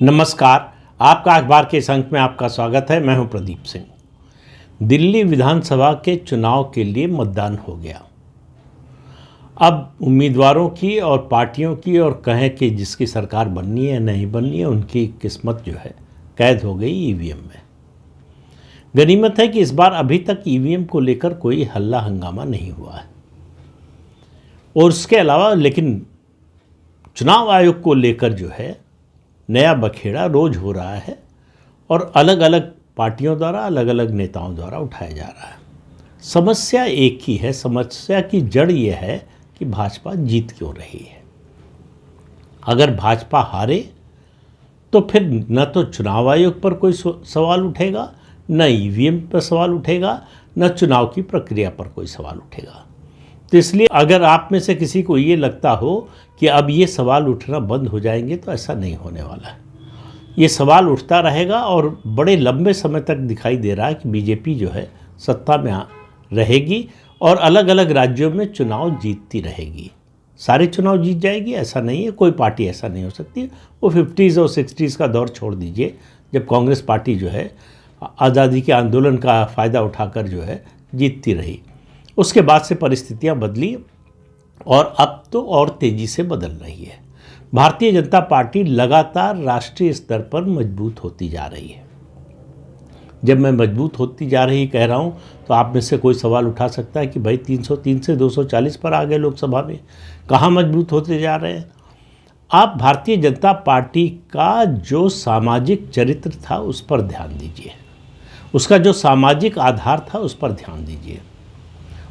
नमस्कार। आपका अखबार के इस अंक में आपका स्वागत है। मैं हूं प्रदीप सिंह। दिल्ली विधानसभा के चुनाव के लिए मतदान हो गया। अब उम्मीदवारों की और पार्टियों की और कहें कि जिसकी सरकार बननी है नहीं बननी है, उनकी किस्मत जो है कैद हो गई ईवीएम में। गनीमत है कि इस बार अभी तक ईवीएम को लेकर कोई हल्ला हंगामा नहीं हुआ है। और उसके अलावा लेकिन चुनाव आयोग को लेकर जो है नया बखेड़ा रोज हो रहा है और अलग अलग पार्टियों द्वारा, अलग अलग नेताओं द्वारा उठाया जा रहा है। समस्या एक ही है। समस्या की जड़ यह है कि भाजपा जीत क्यों रही है। अगर भाजपा हारे तो फिर न तो चुनाव आयोग पर कोई सवाल उठेगा, न ईवीएम पर सवाल उठेगा, न चुनाव की प्रक्रिया पर कोई सवाल उठेगा। तो इसलिए अगर आप में से किसी को ये लगता हो कि अब ये सवाल उठना बंद हो जाएंगे, तो ऐसा नहीं होने वाला है। ये सवाल उठता रहेगा और बड़े लंबे समय तक दिखाई दे रहा है कि बीजेपी जो है सत्ता में रहेगी और अलग अलग राज्यों में चुनाव जीतती रहेगी। सारे चुनाव जीत जाएगी ऐसा नहीं है, कोई पार्टी ऐसा नहीं हो सकती। वो 50s और 60s का दौर छोड़ दीजिए, जब कांग्रेस पार्टी जो है आज़ादी के आंदोलन का फ़ायदा उठाकर जो है जीतती रही। उसके बाद से परिस्थितियां बदली और अब तो और तेज़ी से बदल रही है। भारतीय जनता पार्टी लगातार राष्ट्रीय स्तर पर मजबूत होती जा रही है। जब मैं मजबूत होती जा रही कह रहा हूं, तो आप में से कोई सवाल उठा सकता है कि भाई 303 से 240 पर आ गए लोकसभा में, कहाँ मजबूत होते जा रहे हैं। आप भारतीय जनता पार्टी का जो सामाजिक चरित्र था उस पर ध्यान दीजिए, उसका जो सामाजिक आधार था उस पर ध्यान दीजिए।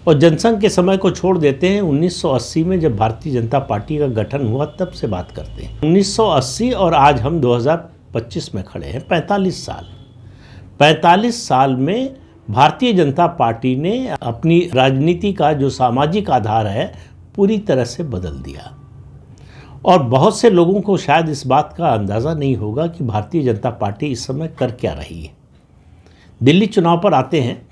और जनसंघ के समय को छोड़ देते हैं। 1980 में जब भारतीय जनता पार्टी का गठन हुआ तब से बात करते हैं। 1980 और आज हम 2025 में खड़े हैं। 45 साल में भारतीय जनता पार्टी ने अपनी राजनीति का जो सामाजिक आधार है पूरी तरह से बदल दिया। और बहुत से लोगों को शायद इस बात का अंदाज़ा नहीं होगा कि भारतीय जनता पार्टी इस समय कर क्या रही है। दिल्ली चुनाव पर आते हैं,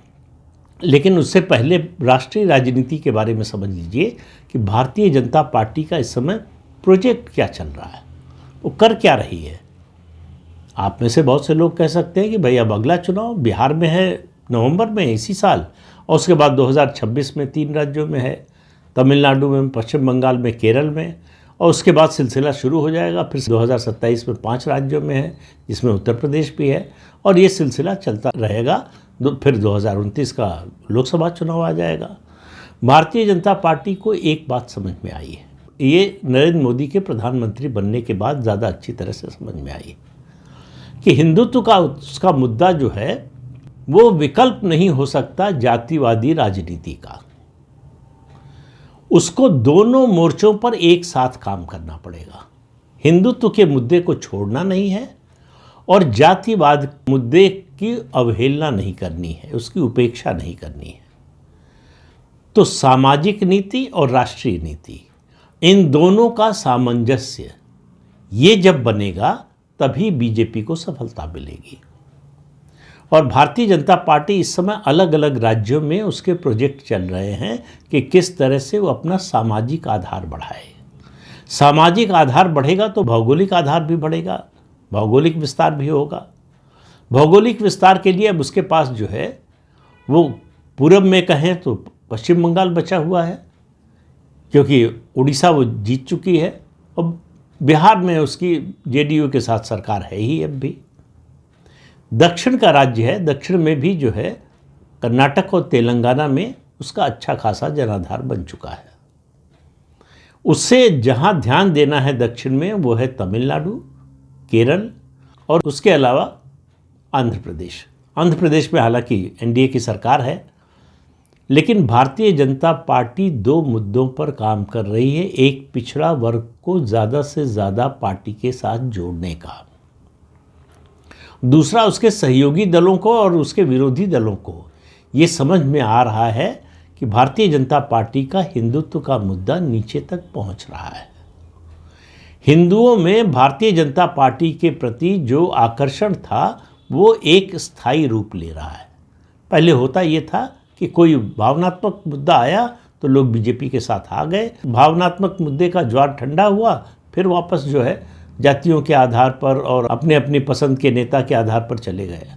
लेकिन उससे पहले राष्ट्रीय राजनीति के बारे में समझ लीजिए कि भारतीय जनता पार्टी का इस समय प्रोजेक्ट क्या चल रहा है, वो कर क्या रही है। आप में से बहुत से लोग कह सकते हैं कि भाई अब अगला चुनाव बिहार में है नवंबर में इसी साल, और उसके बाद 2026 में 3 राज्यों में है, तमिलनाडु में, पश्चिम बंगाल में, केरल में, और उसके बाद सिलसिला शुरू हो जाएगा। फिर 2027 में 5 राज्यों में है, जिसमें उत्तर प्रदेश भी है, और ये सिलसिला चलता रहेगा। फिर 2029 का लोकसभा चुनाव आ जाएगा। भारतीय जनता पार्टी को एक बात समझ में आई है, ये नरेंद्र मोदी के प्रधानमंत्री बनने के बाद ज़्यादा अच्छी तरह से समझ में आई है कि हिंदुत्व का उसका मुद्दा जो है वो विकल्प नहीं हो सकता जातिवादी राजनीति का। उसको दोनों मोर्चों पर एक साथ काम करना पड़ेगा। हिंदुत्व के मुद्दे को छोड़ना नहीं है और जातिवाद मुद्दे की अवहेलना नहीं करनी है, उसकी उपेक्षा नहीं करनी है। तो सामाजिक नीति और राष्ट्रीय नीति, इन दोनों का सामंजस्य ये जब बनेगा तभी बीजेपी को सफलता मिलेगी। और भारतीय जनता पार्टी इस समय अलग अलग राज्यों में उसके प्रोजेक्ट चल रहे हैं कि किस तरह से वो अपना सामाजिक आधार बढ़ाए। सामाजिक आधार बढ़ेगा तो भौगोलिक आधार भी बढ़ेगा, भौगोलिक विस्तार भी होगा। भौगोलिक विस्तार के लिए अब उसके पास जो है वो पूरब में कहें तो पश्चिम बंगाल बचा हुआ है, क्योंकि उड़ीसा वो जीत चुकी है, और बिहार में उसकी जेडीयू के साथ सरकार है ही अब भी। दक्षिण का राज्य है, दक्षिण में भी जो है कर्नाटक और तेलंगाना में उसका अच्छा खासा जनाधार बन चुका है। उससे जहाँ ध्यान देना है दक्षिण में वो है तमिलनाडु, केरल, और उसके अलावा आंध्र प्रदेश। आंध्र प्रदेश में हालांकि एनडीए की सरकार है, लेकिन भारतीय जनता पार्टी 2 मुद्दों पर काम कर रही है। एक, पिछड़ा वर्ग को ज़्यादा से ज़्यादा पार्टी के साथ जोड़ने का। दूसरा, उसके सहयोगी दलों को और उसके विरोधी दलों को ये समझ में आ रहा है कि भारतीय जनता पार्टी का हिंदुत्व का मुद्दा नीचे तक पहुंच रहा है। हिंदुओं में भारतीय जनता पार्टी के प्रति जो आकर्षण था वो एक स्थायी रूप ले रहा है। पहले होता ये था कि कोई भावनात्मक मुद्दा आया तो लोग बीजेपी के साथ आ गए, भावनात्मक मुद्दे का ज्वार ठंडा हुआ, फिर वापस जो है जातियों के आधार पर और अपने अपनी पसंद के नेता के आधार पर चले गए।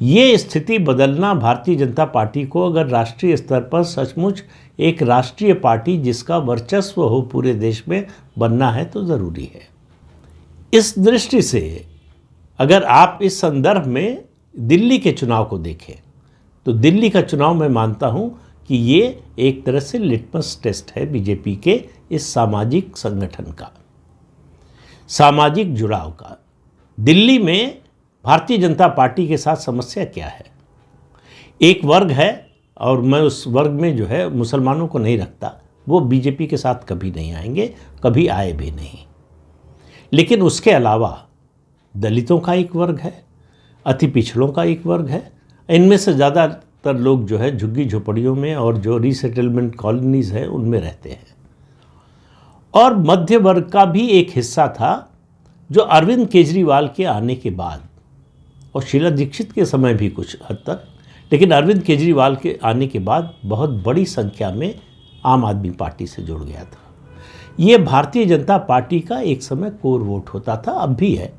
ये स्थिति बदलना भारतीय जनता पार्टी को अगर राष्ट्रीय स्तर पर सचमुच एक राष्ट्रीय पार्टी जिसका वर्चस्व हो पूरे देश में बनना है तो ज़रूरी है। इस दृष्टि से अगर आप इस संदर्भ में दिल्ली के चुनाव को देखें तो दिल्ली का चुनाव मैं मानता हूं कि ये एक तरह से लिटमस टेस्ट है बीजेपी के इस सामाजिक संगठन का, सामाजिक जुड़ाव का। दिल्ली में भारतीय जनता पार्टी के साथ समस्या क्या है? एक वर्ग है और मैं उस वर्ग में जो है मुसलमानों को नहीं रखता, वो बीजेपी के साथ कभी नहीं आएंगे, कभी आए भी नहीं। लेकिन उसके अलावा दलितों का एक वर्ग है, अति पिछड़ों का एक वर्ग है। इनमें से ज़्यादातर लोग जो है झुग्गी झोपड़ियों में और जो रीसेटलमेंट कॉलोनीज़ है उनमें रहते हैं। और मध्य वर्ग का भी एक हिस्सा था जो अरविंद केजरीवाल के आने के बाद और शीला दीक्षित के समय भी कुछ हद तक, लेकिन अरविंद केजरीवाल के आने के बाद बहुत बड़ी संख्या में आम आदमी पार्टी से जुड़ गया था। ये भारतीय जनता पार्टी का एक समय कोर वोट होता था, अब भी है।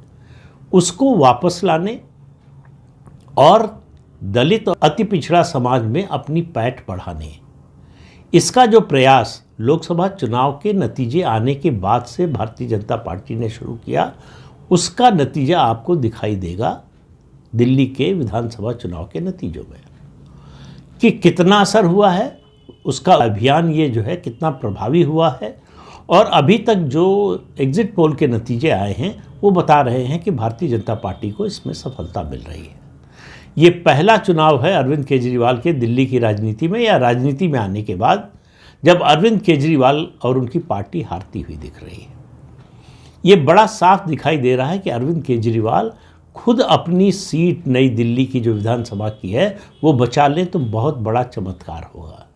उसको वापस लाने और दलित और अति पिछड़ा समाज में अपनी पैठ बढ़ाने, इसका जो प्रयास लोकसभा चुनाव के नतीजे आने के बाद से भारतीय जनता पार्टी ने शुरू किया, उसका नतीजा आपको दिखाई देगा दिल्ली के विधानसभा चुनाव के नतीजों में कि कितना असर हुआ है, उसका अभियान ये जो है कितना प्रभावी हुआ है। और अभी तक जो एग्जिट पोल के नतीजे आए हैं वो बता रहे हैं कि भारतीय जनता पार्टी को इसमें सफलता मिल रही है। ये पहला चुनाव है अरविंद केजरीवाल के दिल्ली की राजनीति में या राजनीति में आने के बाद जब अरविंद केजरीवाल और उनकी पार्टी हारती हुई दिख रही है। ये बड़ा साफ दिखाई दे रहा है कि अरविंद केजरीवाल खुद अपनी सीट नई दिल्ली की जो विधानसभा की है वो बचा लें तो बहुत बड़ा चमत्कार होगा।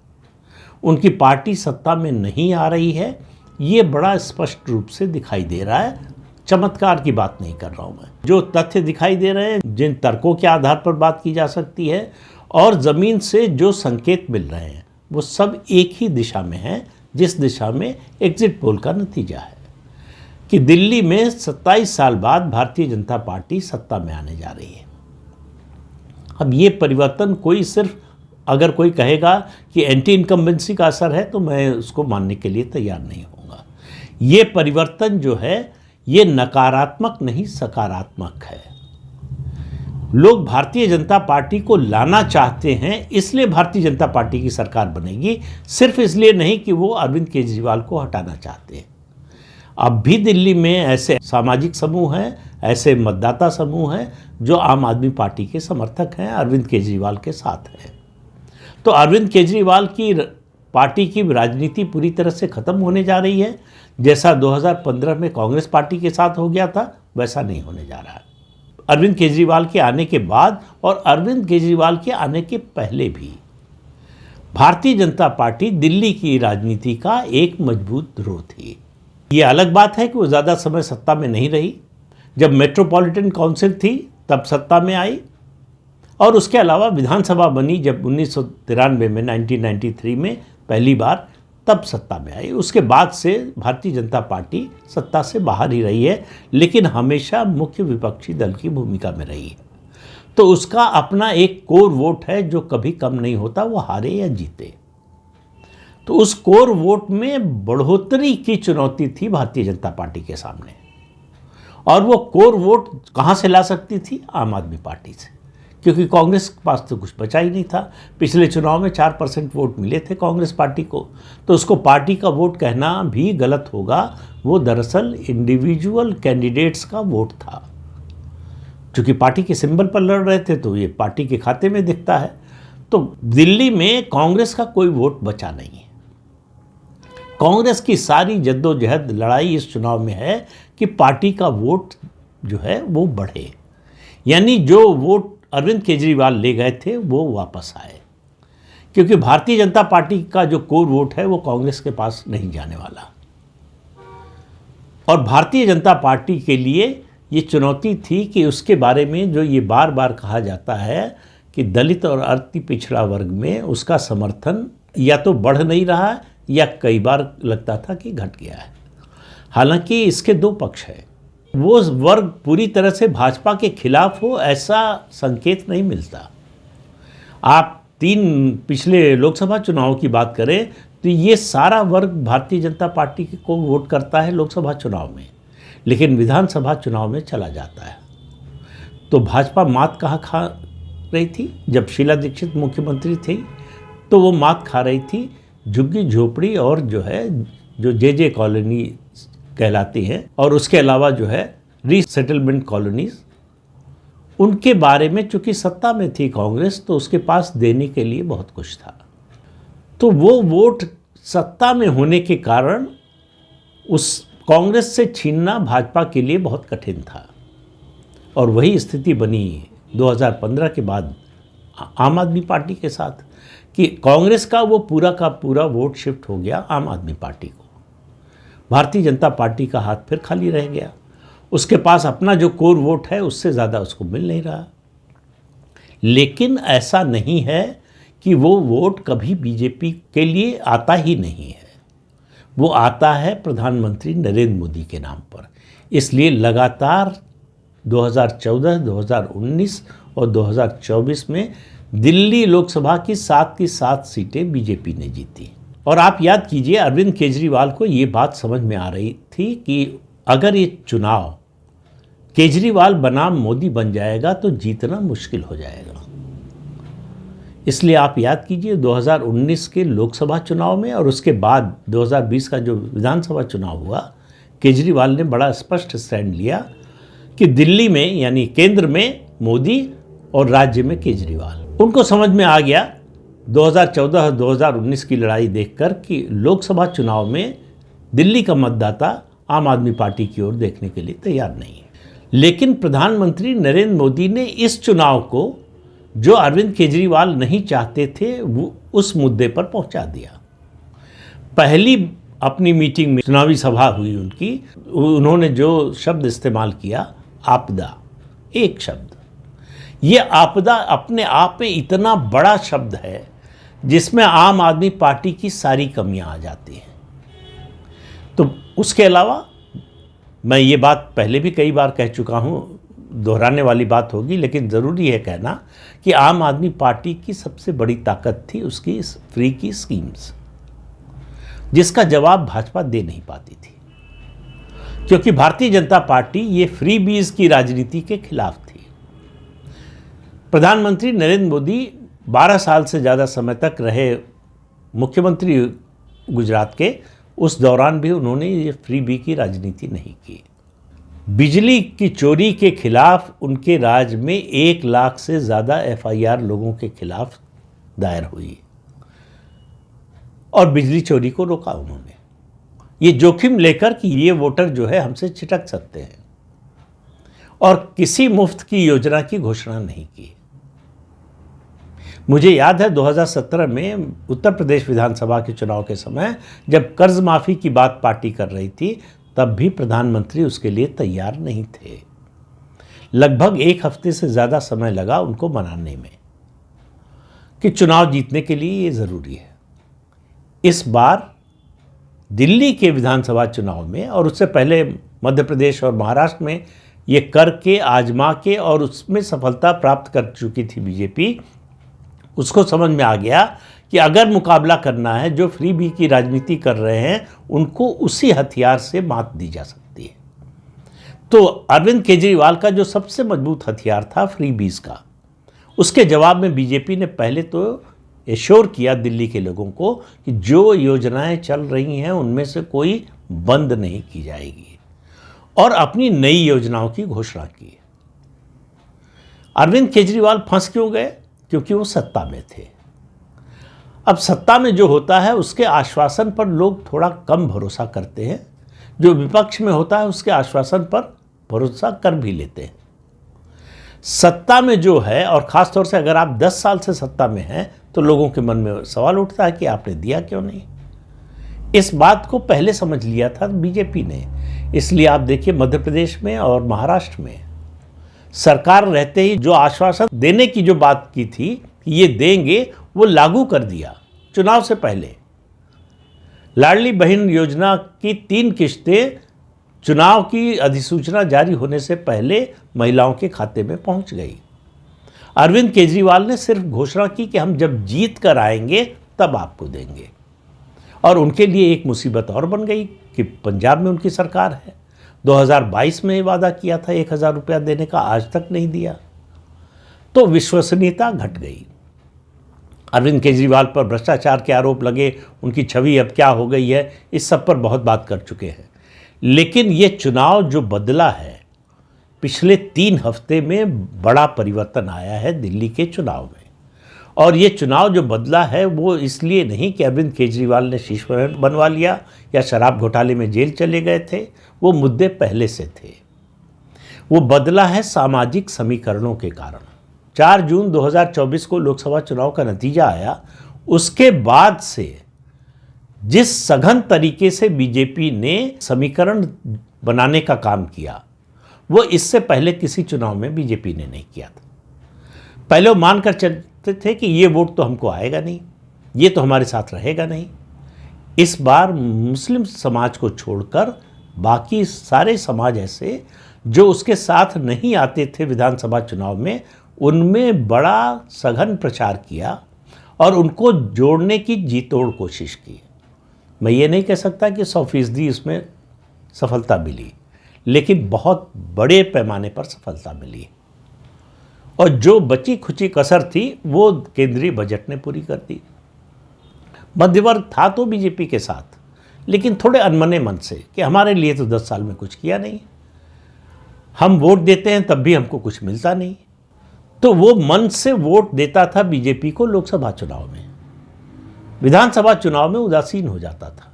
उनकी पार्टी सत्ता में नहीं आ रही है, ये बड़ा स्पष्ट रूप से दिखाई दे रहा है। चमत्कार की बात नहीं कर रहा हूँ मैं। जो तथ्य दिखाई दे रहे हैं, जिन तर्कों के आधार पर बात की जा सकती है और ज़मीन से जो संकेत मिल रहे हैं वो सब एक ही दिशा में हैं, जिस दिशा में एग्जिट पोल का नतीजा है कि दिल्ली में 27 साल बाद भारतीय जनता पार्टी सत्ता में आने जा रही है। अब ये परिवर्तन कोई सिर्फ अगर कोई कहेगा कि एंटी इनकम्बेंसी का असर है तो मैं उसको मानने के लिए तैयार नहीं होऊंगा। ये परिवर्तन जो है ये नकारात्मक नहीं सकारात्मक है। लोग भारतीय जनता पार्टी को लाना चाहते हैं, इसलिए भारतीय जनता पार्टी की सरकार बनेगी, सिर्फ इसलिए नहीं कि वो अरविंद केजरीवाल को हटाना चाहते हैं। अब भी दिल्ली में ऐसे सामाजिक समूह हैं, ऐसे मतदाता समूह हैं जो आम आदमी पार्टी के समर्थक हैं, अरविंद केजरीवाल के साथ हैं। तो अरविंद केजरीवाल की पार्टी की राजनीति पूरी तरह से ख़त्म होने जा रही है। जैसा 2015 में कांग्रेस पार्टी के साथ हो गया था वैसा नहीं होने जा रहा है। अरविंद केजरीवाल के आने के बाद और अरविंद केजरीवाल के आने के पहले भी भारतीय जनता पार्टी दिल्ली की राजनीति का एक मजबूत ध्रुव थी। ये अलग बात है कि वो ज़्यादा समय सत्ता में नहीं रही। जब मेट्रोपॉलिटन काउंसिल थी तब सत्ता में आई और उसके अलावा विधानसभा बनी जब 1993 में 1993 में पहली बार, तब सत्ता में आई। उसके बाद से भारतीय जनता पार्टी सत्ता से बाहर ही रही है, लेकिन हमेशा मुख्य विपक्षी दल की भूमिका में रही है। तो उसका अपना एक कोर वोट है जो कभी कम नहीं होता, वो हारे या जीते। तो उस कोर वोट में बढ़ोतरी की चुनौती थी भारतीय जनता पार्टी के सामने। और वो कोर वोट कहाँ से ला सकती थी? आम आदमी पार्टी से, क्योंकि कांग्रेस के पास तो कुछ बचा ही नहीं था। पिछले चुनाव में 4% वोट मिले थे कांग्रेस पार्टी को, तो उसको पार्टी का वोट कहना भी गलत होगा। वो दरअसल इंडिविजुअल कैंडिडेट्स का वोट था। चूँकि पार्टी के सिंबल पर लड़ रहे थे तो ये पार्टी के खाते में दिखता है। तो दिल्ली में कांग्रेस का कोई वोट बचा नहीं है। कांग्रेस की सारी जद्दोजहद लड़ाई इस चुनाव में है कि पार्टी का वोट जो है वो बढ़े, यानी जो वोट अरविंद केजरीवाल ले गए थे वो वापस आए, क्योंकि भारतीय जनता पार्टी का जो कोर वोट है वो कांग्रेस के पास नहीं जाने वाला। और भारतीय जनता पार्टी के लिए ये चुनौती थी कि उसके बारे में जो ये बार बार कहा जाता है कि दलित और अति पिछड़ा वर्ग में उसका समर्थन या तो बढ़ नहीं रहा या कई बार लगता था कि घट गया है। हालांकि इसके दो पक्ष हैं। वो वर्ग पूरी तरह से भाजपा के खिलाफ हो, ऐसा संकेत नहीं मिलता। आप 3 पिछले लोकसभा चुनाव की बात करें तो ये सारा वर्ग भारतीय जनता पार्टी को वोट करता है लोकसभा चुनाव में, लेकिन विधानसभा चुनाव में चला जाता है। तो भाजपा मात कहाँ खा रही थी? जब शीला दीक्षित मुख्यमंत्री थी तो वो मात खा रही थी झुग्गी झोपड़ी और जो जे कॉलोनी कहलाती है, और उसके अलावा रीसेटलमेंट कॉलोनीज, उनके बारे में चूंकि सत्ता में थी कांग्रेस तो उसके पास देने के लिए बहुत कुछ था। तो वो वोट सत्ता में होने के कारण उस कांग्रेस से छीनना भाजपा के लिए बहुत कठिन था, और वही स्थिति बनी 2015 के बाद आम आदमी पार्टी के साथ कि कांग्रेस का वो पूरा का पूरा वोट शिफ्ट हो गया आम आदमी पार्टी को। भारतीय जनता पार्टी का हाथ फिर खाली रह गया, उसके पास अपना जो कोर वोट है उससे ज़्यादा उसको मिल नहीं रहा। लेकिन ऐसा नहीं है कि वो वोट कभी बीजेपी के लिए आता ही नहीं है, वो आता है प्रधानमंत्री नरेंद्र मोदी के नाम पर। इसलिए लगातार 2014, 2019 और 2024 में दिल्ली लोकसभा की 7 सीटें बीजेपी ने जीती। और आप याद कीजिए, अरविंद केजरीवाल को ये बात समझ में आ रही थी कि अगर ये चुनाव केजरीवाल बनाम मोदी बन जाएगा तो जीतना मुश्किल हो जाएगा। इसलिए आप याद कीजिए 2019 के लोकसभा चुनाव में और उसके बाद 2020 का जो विधानसभा चुनाव हुआ, केजरीवाल ने बड़ा स्पष्ट स्टैंड लिया कि दिल्ली में यानी केंद्र में मोदी और राज्य में केजरीवाल। उनको समझ में आ गया 2014-2019 की लड़ाई देखकर कि लोकसभा चुनाव में दिल्ली का मतदाता आम आदमी पार्टी की ओर देखने के लिए तैयार नहीं है। लेकिन प्रधानमंत्री नरेंद्र मोदी ने इस चुनाव को, जो अरविंद केजरीवाल नहीं चाहते थे, वो उस मुद्दे पर पहुंचा दिया। पहली अपनी मीटिंग में चुनावी सभा हुई उनकी, उन्होंने जो शब्द इस्तेमाल किया, आपदा, एक शब्द। ये आपदा अपने आप में इतना बड़ा शब्द है जिसमें आम आदमी पार्टी की सारी कमियां आ जाती हैं। तो उसके अलावा मैं ये बात पहले भी कई बार कह चुका हूँ, दोहराने वाली बात होगी, लेकिन ज़रूरी है कहना कि आम आदमी पार्टी की सबसे बड़ी ताकत थी उसकी फ्री की स्कीम्स, जिसका जवाब भाजपा दे नहीं पाती थी, क्योंकि भारतीय जनता पार्टी ये फ्री बीज की राजनीति के खिलाफ थी। प्रधानमंत्री नरेंद्र मोदी 12 साल से ज़्यादा समय तक रहे मुख्यमंत्री गुजरात के, उस दौरान भी उन्होंने ये फ्री बी की राजनीति नहीं की। बिजली की चोरी के खिलाफ उनके राज में 1 लाख से ज़्यादा FIR लोगों के खिलाफ दायर हुई और बिजली चोरी को रोका उन्होंने, ये जोखिम लेकर कि ये वोटर जो है हमसे छिटक सकते हैं, और किसी मुफ्त की योजना की घोषणा नहीं की। मुझे याद है 2017 में उत्तर प्रदेश विधानसभा के चुनाव के समय जब कर्ज माफ़ी की बात पार्टी कर रही थी, तब भी प्रधानमंत्री उसके लिए तैयार नहीं थे। लगभग 1 हफ्ते से ज़्यादा समय लगा उनको मनाने में कि चुनाव जीतने के लिए ये ज़रूरी है। इस बार दिल्ली के विधानसभा चुनाव में और उससे पहले मध्य प्रदेश और महाराष्ट्र में ये करके आजमा के और उसमें सफलता प्राप्त कर चुकी थी बीजेपी। उसको समझ में आ गया कि अगर मुकाबला करना है, जो फ्री बी की राजनीति कर रहे हैं उनको उसी हथियार से मात दी जा सकती है। तो अरविंद केजरीवाल का जो सबसे मजबूत हथियार था फ्री बीज का, उसके जवाब में बीजेपी ने पहले तो एश्योर किया दिल्ली के लोगों को कि जो योजनाएं चल रही हैं उनमें से कोई बंद नहीं की जाएगी, और अपनी नई योजनाओं की घोषणा की। अरविंद केजरीवाल फंस क्यों गए? क्योंकि वो सत्ता में थे। अब सत्ता में जो होता है उसके आश्वासन पर लोग थोड़ा कम भरोसा करते हैं, जो विपक्ष में होता है उसके आश्वासन पर भरोसा कर भी लेते हैं। सत्ता में जो है, और ख़ास तौर से अगर आप 10 साल से सत्ता में हैं, तो लोगों के मन में सवाल उठता है कि आपने दिया क्यों नहीं। इस बात को पहले समझ लिया था बीजेपी ने, इसलिए आप देखिए मध्य प्रदेश में और महाराष्ट्र में सरकार रहते ही जो आश्वासन देने की जो बात की थी कि ये देंगे, वो लागू कर दिया चुनाव से पहले। लाडली बहन योजना की 3 किश्तें चुनाव की अधिसूचना जारी होने से पहले महिलाओं के खाते में पहुंच गई। अरविंद केजरीवाल ने सिर्फ घोषणा की कि हम जब जीत कर आएंगे तब आपको देंगे, और उनके लिए एक मुसीबत और बन गई कि पंजाब में उनकी सरकार है। 2022 में वादा किया था 1,000 रुपया देने का, आज तक नहीं दिया, तो विश्वसनीयता घट गई। अरविंद केजरीवाल पर भ्रष्टाचार के आरोप लगे, उनकी छवि अब क्या हो गई है, इस सब पर बहुत बात कर चुके हैं। लेकिन ये चुनाव जो बदला है, पिछले 3 हफ्ते में बड़ा परिवर्तन आया है दिल्ली के चुनाव में। और ये चुनाव जो बदला है वो इसलिए नहीं कि अरविंद केजरीवाल ने शीश बनवा लिया या शराब घोटाले में जेल चले गए थे, वो मुद्दे पहले से थे। वो बदला है सामाजिक समीकरणों के कारण। 4 जून 2024 को लोकसभा चुनाव का नतीजा आया, उसके बाद से जिस सघन तरीके से बीजेपी ने समीकरण बनाने का काम किया, वो इससे पहले किसी चुनाव में बीजेपी ने नहीं किया था। पहले वो मानकर चलते थे कि ये वोट तो हमको आएगा नहीं, ये तो हमारे साथ रहेगा नहीं। इस बार मुस्लिम समाज को छोड़कर बाकी सारे समाज ऐसे जो उसके साथ नहीं आते थे विधानसभा चुनाव में, उनमें बड़ा सघन प्रचार किया और उनको जोड़ने की जी तोड़ कोशिश की। मैं ये नहीं कह सकता कि 100% इसमें सफलता मिली, लेकिन बहुत बड़े पैमाने पर सफलता मिली। और जो बची खुची कसर थी वो केंद्रीय बजट ने पूरी कर दी। मध्य वर्ग था तो बीजेपी के साथ, लेकिन थोड़े अनमने मन से कि हमारे लिए तो 10 साल में कुछ किया नहीं, हम वोट देते हैं तब भी हमको कुछ मिलता नहीं, तो वो मन से वोट देता था बीजेपी को लोकसभा चुनाव में, विधानसभा चुनाव में उदासीन हो जाता था।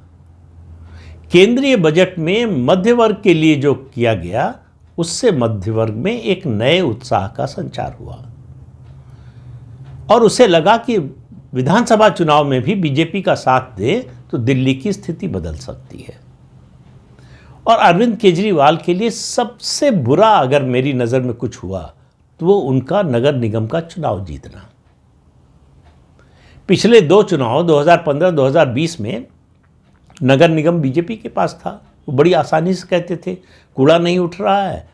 केंद्रीय बजट में मध्य वर्ग के लिए जो किया गया, उससे मध्य वर्ग में एक नए उत्साह का संचार हुआ और उसे लगा कि विधानसभा चुनाव में भी बीजेपी का साथ दे तो दिल्ली की स्थिति बदल सकती है। और अरविंद केजरीवाल के लिए सबसे बुरा अगर मेरी नज़र में कुछ हुआ तो वो उनका नगर निगम का चुनाव जीतना। पिछले 2 चुनाव 2015-2020 में नगर निगम बीजेपी के पास था। वो बड़ी आसानी से कहते थे कूड़ा नहीं उठ रहा है,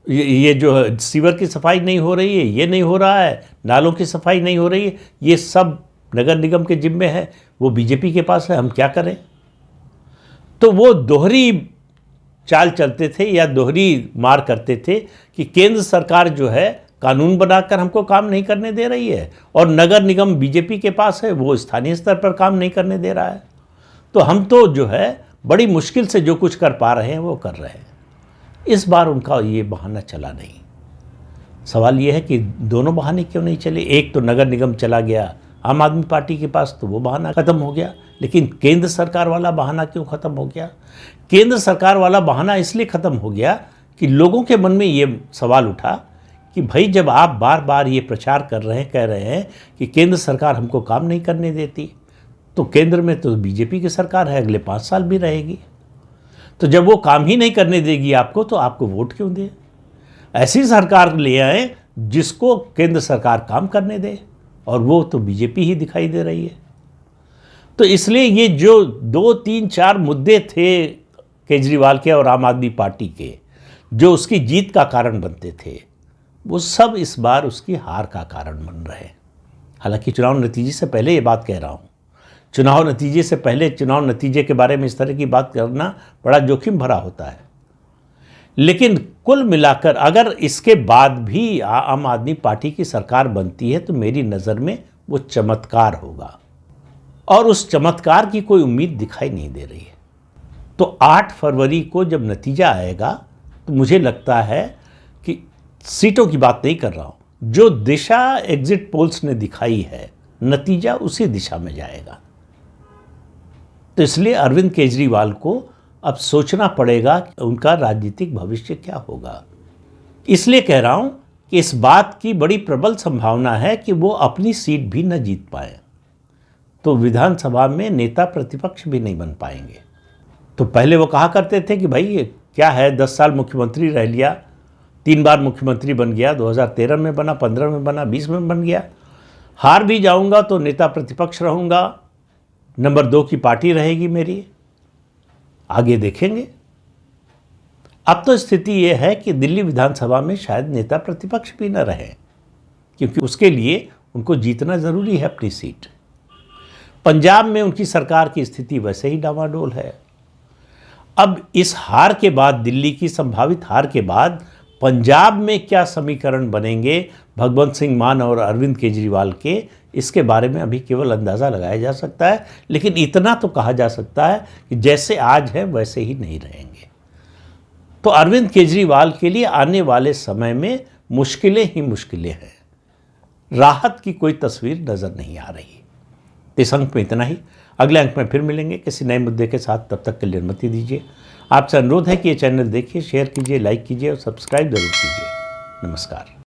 ये जो सीवर की सफाई नहीं हो रही है, ये नहीं हो रहा है, नालों की सफाई नहीं हो रही है, ये सब नगर निगम के जिम्मे है, वो बीजेपी के पास है, हम क्या करें। तो वो दोहरी चाल चलते थे या दोहरी मार करते थे कि केंद्र सरकार जो है कानून बनाकर हमको काम नहीं करने दे रही है और नगर निगम बीजेपी के पास है, वो स्थानीय स्तर पर काम नहीं करने दे रहा है, तो हम तो जो है बड़ी मुश्किल से जो कुछ कर पा रहे हैं वो कर रहे हैं। इस बार उनका ये बहाना चला नहीं। सवाल ये है कि दोनों बहाने क्यों नहीं चले। एक तो नगर निगम चला गया आम आदमी पार्टी के पास, तो वो बहाना खत्म हो गया, लेकिन केंद्र सरकार वाला बहाना क्यों खत्म हो गया। केंद्र सरकार वाला बहाना इसलिए खत्म हो गया कि लोगों के मन में ये सवाल उठा कि भाई जब आप बार बार ये प्रचार कर रहे हैं, कह रहे हैं कि केंद्र सरकार हमको काम नहीं करने देती, तो केंद्र में तो बीजेपी की सरकार है, अगले 5 साल भी रहेगी, तो जब वो काम ही नहीं करने देगी आपको, तो आपको वोट क्यों दे। ऐसी सरकार ले आए जिसको केंद्र सरकार काम करने दे, और वो तो बीजेपी ही दिखाई दे रही है। तो इसलिए ये जो 2, 3, 4 मुद्दे थे केजरीवाल के और आम आदमी पार्टी के, जो उसकी जीत का कारण बनते थे, वो सब इस बार उसकी हार का कारण बन रहे हैं। हालांकि चुनाव नतीजे से पहले ये बात कह रहा हूँ, चुनाव नतीजे से पहले चुनाव नतीजे के बारे में इस तरह की बात करना बड़ा जोखिम भरा होता है, लेकिन कुल मिलाकर अगर इसके बाद भी आम आदमी पार्टी की सरकार बनती है तो मेरी नज़र में वो चमत्कार होगा, और उस चमत्कार की कोई उम्मीद दिखाई नहीं दे रही है। तो 8 फरवरी को जब नतीजा आएगा तो मुझे लगता है कि सीटों की बात नहीं कर रहा हूँ, जो दिशा एग्जिट पोल्स ने दिखाई है, नतीजा उसी दिशा में जाएगा। तो इसलिए अरविंद केजरीवाल को अब सोचना पड़ेगा कि उनका राजनीतिक भविष्य क्या होगा। इसलिए कह रहा हूं कि इस बात की बड़ी प्रबल संभावना है कि वो अपनी सीट भी न जीत पाए, तो विधानसभा में नेता प्रतिपक्ष भी नहीं बन पाएंगे। तो पहले वो कहा करते थे कि भाई ये क्या है, 10 साल मुख्यमंत्री रह लिया, 3 बार मुख्यमंत्री बन गया, 2013 में बना, 15 में बना, 20 में बन गया, हार भी जाऊंगा तो नेता प्रतिपक्ष रहूंगा, नंबर 2 की पार्टी रहेगी मेरी, आगे देखेंगे। अब तो स्थिति ये है कि दिल्ली विधानसभा में शायद नेता प्रतिपक्ष भी न रहे, क्योंकि उसके लिए उनको जीतना ज़रूरी है अपनी सीट। पंजाब में उनकी सरकार की स्थिति वैसे ही डामाडोल है। अब इस हार के बाद, दिल्ली की संभावित हार के बाद पंजाब में क्या समीकरण बनेंगे भगवंत सिंह मान और अरविंद केजरीवाल के, इसके बारे में अभी केवल अंदाज़ा लगाया जा सकता है। लेकिन इतना तो कहा जा सकता है कि जैसे आज है वैसे ही नहीं रहेंगे। तो अरविंद केजरीवाल के लिए आने वाले समय में मुश्किलें ही मुश्किलें हैं, राहत की कोई तस्वीर नज़र नहीं आ रही। इस अंक में इतना ही। अगले अंक में फिर मिलेंगे किसी नए मुद्दे के साथ। तब तक के लिए अनुमति दीजिए। आपसे अनुरोध है कि ये चैनल देखिए, शेयर कीजिए, लाइक कीजिए और सब्सक्राइब जरूर कीजिए। नमस्कार।